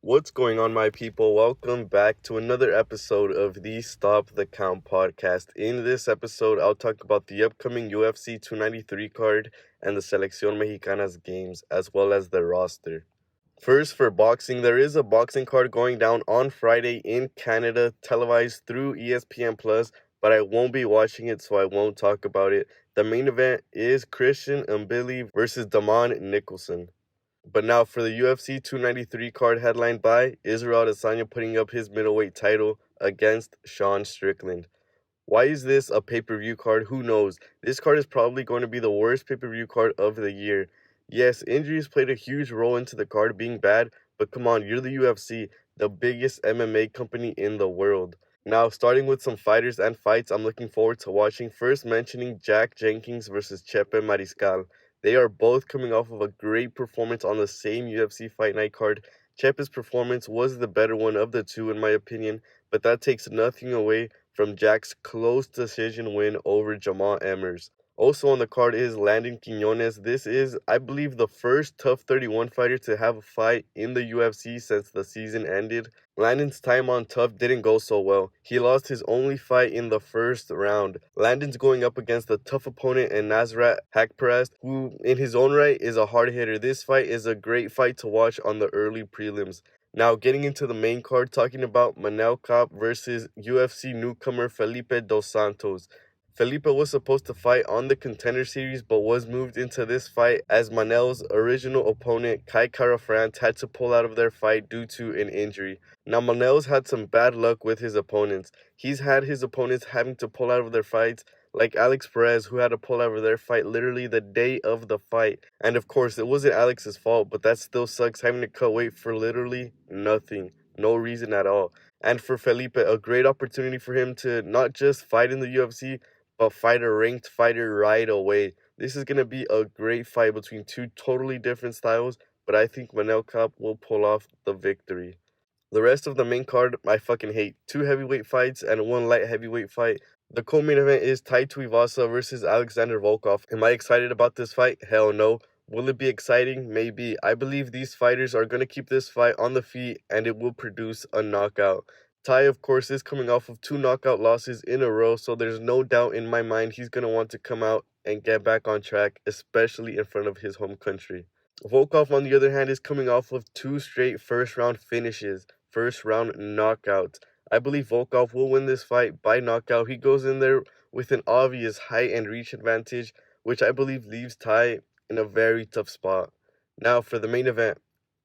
What's going on, my people? Welcome back to another episode of the Stop the Count podcast. In this episode, I'll talk about the upcoming UFC 293 card and the Selección Mexicanas games, as well as their roster. First, for boxing, there is a boxing card going down on Friday in Canada, televised through ESPN+, but I won't be watching it, so I won't talk about it. The main event is Christian Mbili versus Damon Nicholson. But now for the UFC 293 card headlined by Israel Adesanya putting up his middleweight title against Sean Strickland. Why is this a pay-per-view card? Who knows? This card is probably going to be the worst pay-per-view card of the year. Yes, injuries played a huge role into the card being bad, but come on, you're the UFC, the biggest MMA company in the world. Now, starting with some fighters and fights I'm looking forward to watching, first mentioning Jack Jenkings versus chepemariscal. They are both coming off of a great performance on the same UFC Fight Night card. Chepa's performance was the better one of the two in my opinion, but that takes nothing away from Jack's close decision win over Jamal Emmers. Also on the card is Landonquinones. This is, I believe, the first Tough 31 fighter to have a fight in the UFC since the season ended. Landon's time on Tough didn't go so well. He lost his only fight in the first round. Landon's going up against a tough opponent in nasrathaqparast, who in his own right is a hard hitter. This fight is a great fight to watch on the early prelims. Now, getting into the main card, talking about manelkape versus UFC newcomer felipedossantos. Felipe was supposed to fight on the Contender Series, but was moved into this fight as Manel's original opponent, Kai Kara-France, had to pull out of their fight due to an injury. Now, Manel's had some bad luck with his opponents. He's had his opponents having to pull out of their fights, like Alex Perez, who had to pull out of their fight literally the day of the fight. And of course, it wasn't Alex's fault, but that still sucks, having to cut weight for literally nothing. No reason at all. And for Felipe, a great opportunity for him to not just fight in the UFC, but fight a ranked fighter right away. This is going to be a great fight between two totally different styles, but I think manelkape will pull off the victory. The rest of the main card, I fucking hate. 2 heavyweight fights and 1 light heavyweight fight. The co-main event is taituivasa versus Alexandervolkov. Am I excited about this fight? Hell no. Will it be exciting? Maybe. I believe these fighters are going to keep this fight on the feet and it will produce a knockout. Tai, of course, is coming off of 2 knockout losses in a row, so there's no doubt in my mind he's going to want to come out and get back on track, especially in front of his home country. Volkov, on the other hand, is coming off of 2 straight first-round finishes, first-round knockouts. I believe Volkov will win this fight by knockout. He goes in there with an obvious height and reach advantage, which I believe leaves Tai in a very tough spot. Now, for the main event,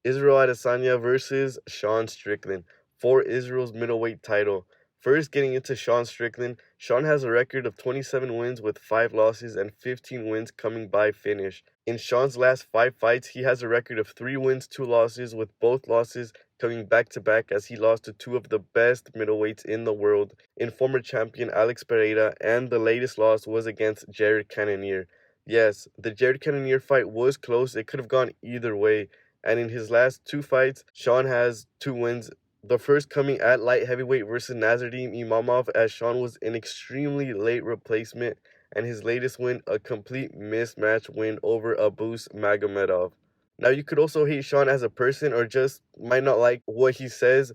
Israel Adesanya versus Sean Strickland for Israel's middleweight title. First, getting into Sean Strickland, Sean has a record of 27 wins with 5 losses and 15 wins coming by finish. In Sean's last 5 fights, he has a record of 3 wins, 2 losses, with both losses coming back-to-back as he lost to 2 of the best middleweights in the world, in former champion Alex Pereira, and the latest loss was against Jared Cannonier. Yes, the Jared Cannonier fight was close, it could have gone either way, and in his last 2 fights, Sean has 2 wins. The first coming at light heavyweight versus Nasrathaqparast Imamov, as Sean was an extremely late replacement, and his latest win, a complete mismatch win over Abus Magomedov. Now, you could also hate Sean as a person or just might not like what he says,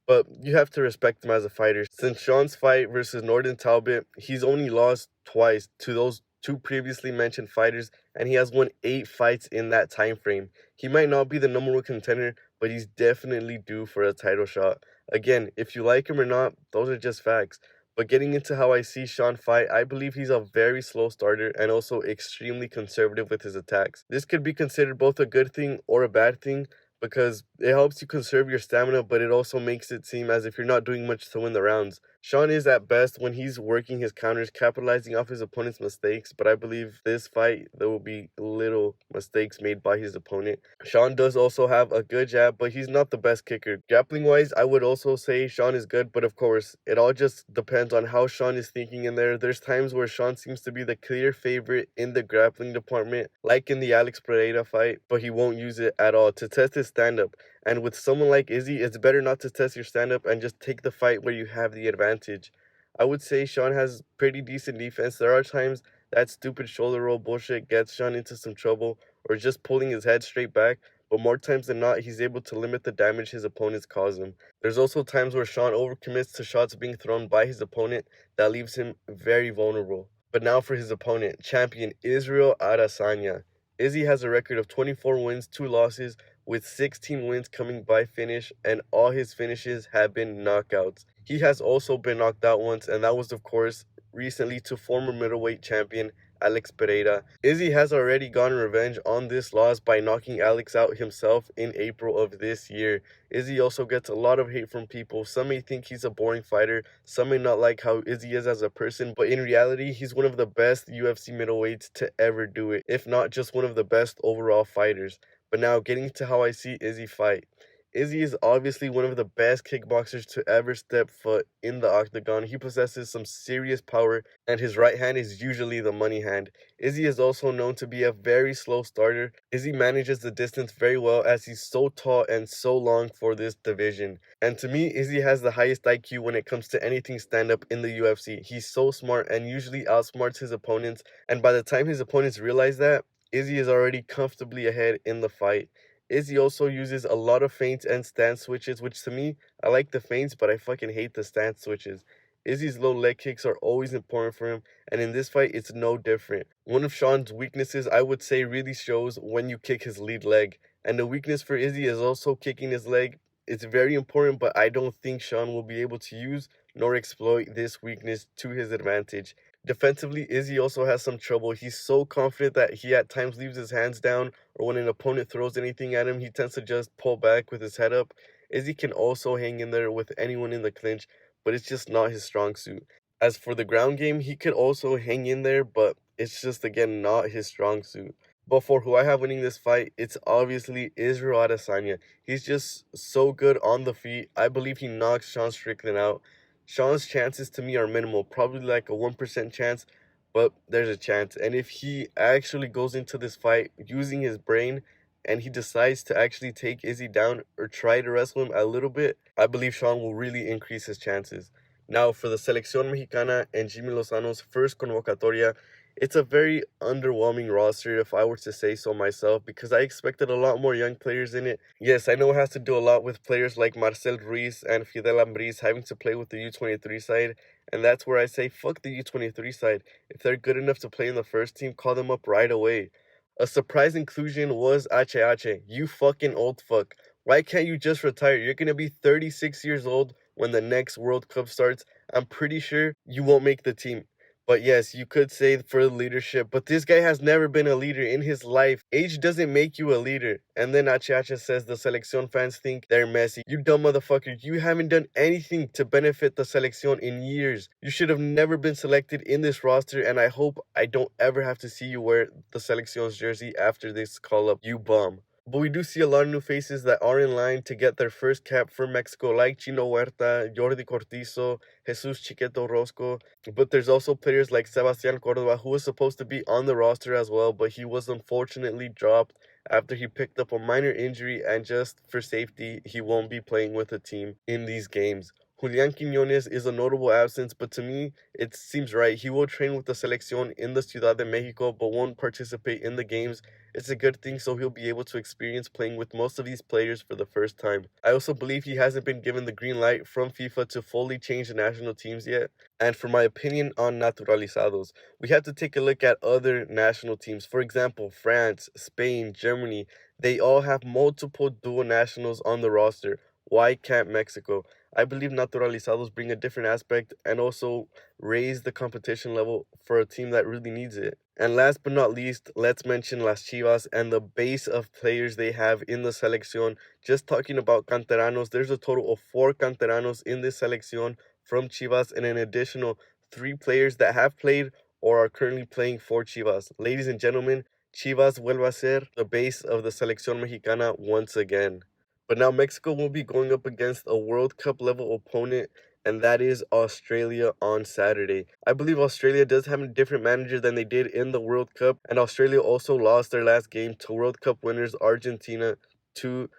but you have to respect him as a fighter. Since Sean's fight versus Norden Talbot, he's only lost twice to those 2 previously mentioned fighters, and he has won 8 fights in that time frame. He might not be the number 1 contender, but he's definitely due for a title shot. Again, if you like him or not, those are just facts. But getting into how I see Sean fight, I believe he's a very slow starter and also extremely conservative with his attacks. This could be considered both a good thing or a bad thing, because it helps you conserve your stamina, but it also makes it seem as if you're not doing much to win the rounds. Sean is at best when he's working his counters, capitalizing off his opponent's mistakes, but I believe this fight, there will be little mistakes made by his opponent. Sean does also have a good jab, but he's not the best kicker. Grappling-wise, I would also say Sean is good, but of course, it all just depends on how Sean is thinking in there. There's times where Sean seems to be the clear favorite in the grappling department, like in the Alex Pereira fight, but he won't use it at all to test his stand-up. And with someone like Izzy, it's better not to test your stand-up and just take the fight where you have the advantage. I would say Sean has pretty decent defense. There are times that stupid shoulder roll bullshit gets Sean into some trouble, or just pulling his head straight back, but more times than not, he's able to limit the damage his opponents cause him. There's also times where Sean overcommits to shots being thrown by his opponent that leaves him very vulnerable. But now for his opponent, champion Israel Adesanya. Izzy has a record of 24 wins, 2 losses, with 16 wins coming by finish, and all his finishes have been knockouts. He has also been knocked out once, and that was, of course, recently to former middleweight champion Alex Pereira. Izzy has already gotten revenge on this loss by knocking Alex out himself in April of this year. Izzy also gets a lot of hate from people. Some may think he's a boring fighter, some may not like how Izzy is as a person, but in reality, he's one of the best UFC middleweights to ever do it, if not just one of the best overall fighters. But now, getting to how I see Izzy fight. Izzy is obviously one of the best kickboxers to ever step foot in the octagon. He possesses some serious power, and his right hand is usually the money hand. Izzy is also known to be a very slow starter. Izzy manages the distance very well as he's so tall and so long for this division. And to me, Izzy has the highest IQ when it comes to anything stand-up in the UFC. He's so smart and usually outsmarts his opponents, and by the time his opponents realize that, Izzy is already comfortably ahead in the fight. Izzy also uses a lot of feints and stance switches, which to me, I like the feints, but I fucking hate the stance switches. Izzy's low leg kicks are always important for him, and in this fight, it's no different. One of Sean's weaknesses, I would say, really shows when you kick his lead leg. And the weakness for Izzy is also kicking his leg. It's very important, but I don't think Sean will be able to use nor exploit this weakness to his advantage. Defensively, Izzy also has some trouble. He's so confident that he at times leaves his hands down, or when an opponent throws anything at him, he tends to just pull back with his head up. Izzy can also hang in there with anyone in the clinch, but it's just not his strong suit. As for the ground game, he could also hang in there, but it's just again not his strong suit. But for who I have winning this fight, it's obviously Israel Adesanya. He's just so good on the feet. I believe he knocks Sean Strickland out. Sean's chances to me are minimal, probably like a 1% chance, but there's a chance. And if he actually goes into this fight using his brain and he decides to actually take Izzy down or try to wrestle him a little bit, I believe Sean will really increase his chances. Now, for the Selección Mexicana and Jimmy Lozano's first convocatoria, it's a very underwhelming roster, if I were to say so myself, because I expected a lot more young players in it. Yes, I know it has to do a lot with players like marcelruiz and fidelambriz having to play with the U23 side, and that's where I say fuck the U23 side. If they're good enough to play in the first team, call them up right away. A surprise inclusion was Ache. You fucking old fuck. Why can't you just retire? You're gonna be 36 years old when the next World Cup starts. I'm pretty sure you won't make the team. But yes, you could say for leadership, but this guy has never been a leader in his life. Age doesn't make you a leader. And then Achacha says the Selección fans think they're messy. You dumb motherfucker, you haven't done anything to benefit the Selección in years. You should have never been selected in this roster, and I hope I don't ever have to see you wear the Selección's jersey after this call-up, you bum. But we do see a lot of new faces that are in line to get their first cap for Mexico, like chinohuerta, jordicortizo, Jesus chiqueteorozco. But there's also players like Sebastián Córdoba, who was supposed to be on the roster as well, but he was unfortunately dropped after he picked up a minor injury, and just for safety, he won't be playing with the team in these games. Julian Quiñones is a notable absence, but to me, it seems right. He will train with the Selección in the Ciudad de Mexico, but won't participate in the games. It's a good thing, so he'll be able to experience playing with most of these players for the first time. I also believe he hasn't been given the green light from FIFA to fully change the national teams yet. And for my opinion on naturalizados, we have to take a look at other national teams. For example, France, Spain, Germany, they all have multiple dual nationals on the roster. Why can't Mexico? I believe naturalizados bring a different aspect and also raise the competition level for a team that really needs it. And last but not least, let's mention Las Chivas and the base of players they have in the Selección. Just talking about canteranos, there's a total of 4 canteranos in this Selección from Chivas, and an additional 3 players that have played or are currently playing for Chivas. Ladies and gentlemen, Chivas vuelve a ser the base of the Selección Mexicana once again. But now Mexico will be going up against a World Cup level opponent, and that is Australia on Saturday. I believe Australia does have a different manager than they did in the World Cup, and Australia also lost their last game to World Cup winners Argentina 2-0.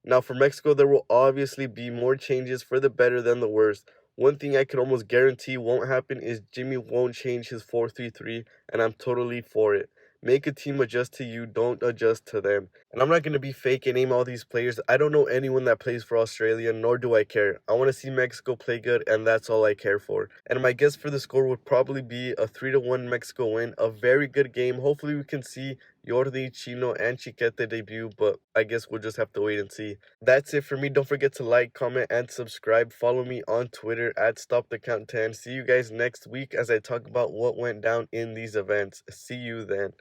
Now for Mexico, there will obviously be more changes for the better than the worse. One thing I can almost guarantee won't happen is Jimmy won't change his 4-3-3, and I'm totally for it. Make a team adjust to you, don't adjust to them. And I'm not going to be fake and name all these players. I don't know anyone that plays for Australia, nor do I care. I want to see Mexico play good, and that's all I care for. And my guess for the score would probably be a 3-1 Mexico win. A very good game. Hopefully we can see Jordi, Chino, and Chiquete debut, but I guess we'll just have to wait and see. That's it for me. Don't forget to like, comment, and subscribe. Follow me on Twitter at StopTheCount10. See you guys next week as I talk about what went down in these events. See you then.